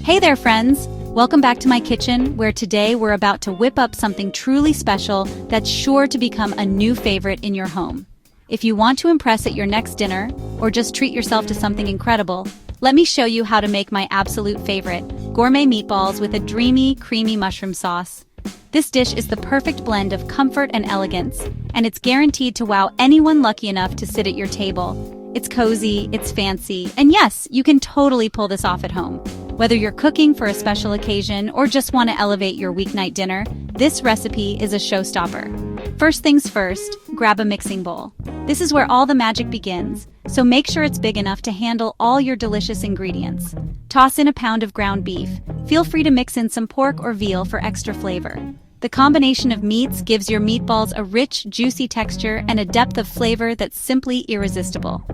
Hey there, friends! Welcome back to my kitchen, where today we're about to whip up something truly special that's sure to become a new favorite in your home. If you want to impress at your next dinner, or just treat yourself to something incredible, let me show you how to make my absolute favorite, gourmet meatballs with a dreamy, creamy mushroom sauce. This dish is the perfect blend of comfort and elegance, and it's guaranteed to wow anyone lucky enough to sit at your table. It's cozy, it's fancy, and yes, you can totally pull this off at home. Whether you're cooking for a special occasion or just want to elevate your weeknight dinner, this recipe is a showstopper. First things first, grab a mixing bowl. This is where all the magic begins, so make sure it's big enough to handle all your delicious ingredients. Toss in a pound of ground beef. Feel free to mix in some pork or veal for extra flavor. The combination of meats gives your meatballs a rich, juicy texture and a depth of flavor that's simply irresistible.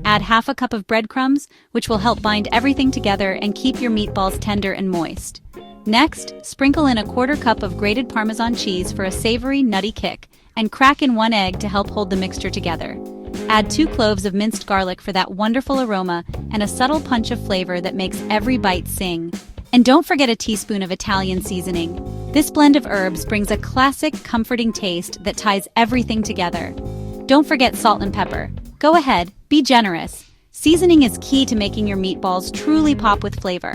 Add half a cup of breadcrumbs, which will help bind everything together and keep your meatballs tender and moist. Next, sprinkle in a quarter cup of grated Parmesan cheese for a savory, nutty kick, and crack in 1 egg to help hold the mixture together. Add 2 cloves of minced garlic for that wonderful aroma and a subtle punch of flavor that makes every bite sing. And don't forget a teaspoon of Italian seasoning. This blend of herbs brings a classic, comforting taste that ties everything together. Don't forget salt and pepper. Go ahead, be generous. Seasoning is key to making your meatballs truly pop with flavor.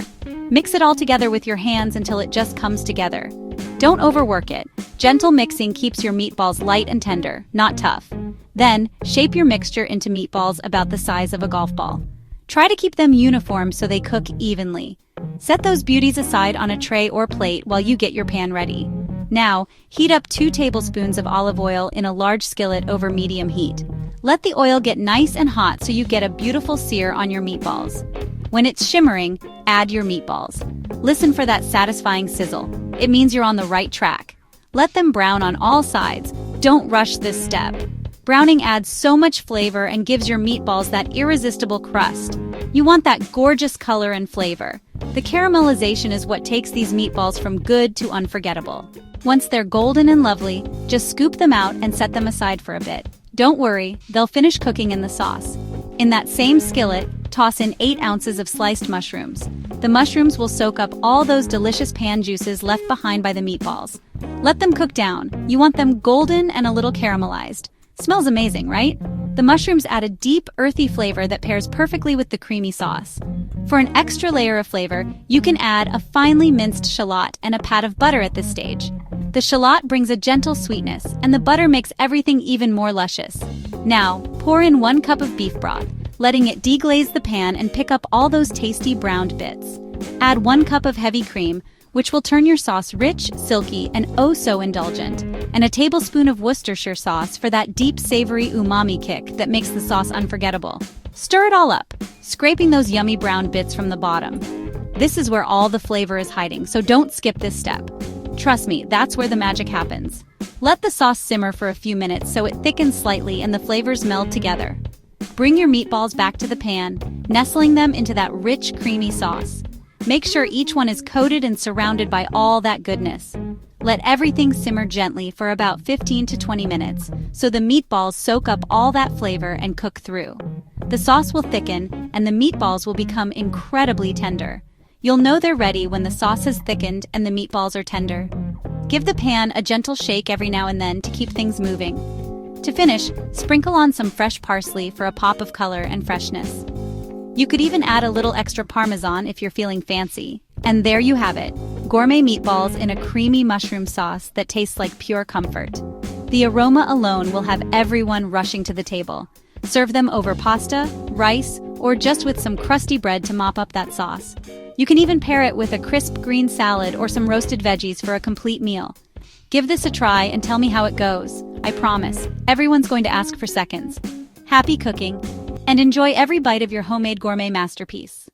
Mix it all together with your hands until it just comes together. Don't overwork it. Gentle mixing keeps your meatballs light and tender, not tough. Then, shape your mixture into meatballs about the size of a golf ball. Try to keep them uniform so they cook evenly. Set those beauties aside on a tray or plate while you get your pan ready. Now, heat up 2 tablespoons of olive oil in a large skillet over medium heat. Let the oil get nice and hot so you get a beautiful sear on your meatballs. When it's shimmering, add your meatballs. Listen for that satisfying sizzle. It means you're on the right track. Let them brown on all sides. Don't rush this step. Browning adds so much flavor and gives your meatballs that irresistible crust. You want that gorgeous color and flavor. The caramelization is what takes these meatballs from good to unforgettable. Once they're golden and lovely, just scoop them out and set them aside for a bit. Don't worry, they'll finish cooking in the sauce. In that same skillet, toss in 8 ounces of sliced mushrooms. The mushrooms will soak up all those delicious pan juices left behind by the meatballs. Let them cook down. You want them golden and a little caramelized. Smells amazing, right? The mushrooms add a deep, earthy flavor that pairs perfectly with the creamy sauce. For an extra layer of flavor, you can add a finely minced shallot and a pat of butter at this stage. The shallot brings a gentle sweetness, and the butter makes everything even more luscious. Now, pour in 1 cup of beef broth, letting it deglaze the pan and pick up all those tasty browned bits. Add 1 cup of heavy cream, which will turn your sauce rich, silky, and oh so indulgent, and a tablespoon of Worcestershire sauce for that deep, savory umami kick that makes the sauce unforgettable. Stir it all up, scraping those yummy brown bits from the bottom. This is where all the flavor is hiding, so don't skip this step. Trust me, that's where the magic happens. Let the sauce simmer for a few minutes so it thickens slightly and the flavors meld together. Bring your meatballs back to the pan, nestling them into that rich, creamy sauce. Make sure each one is coated and surrounded by all that goodness. Let everything simmer gently for about 15 to 20 minutes, so the meatballs soak up all that flavor and cook through. The sauce will thicken, and the meatballs will become incredibly tender. You'll know they're ready when the sauce has thickened and the meatballs are tender. Give the pan a gentle shake every now and then to keep things moving. To finish, sprinkle on some fresh parsley for a pop of color and freshness. You could even add a little extra Parmesan if you're feeling fancy. And there you have it, gourmet meatballs in a creamy mushroom sauce that tastes like pure comfort. The aroma alone will have everyone rushing to the table. Serve them over pasta, rice, or just with some crusty bread to mop up that sauce. You can even pair it with a crisp green salad or some roasted veggies for a complete meal. Give this a try and tell me how it goes. I promise, everyone's going to ask for seconds. Happy cooking, and enjoy every bite of your homemade gourmet masterpiece.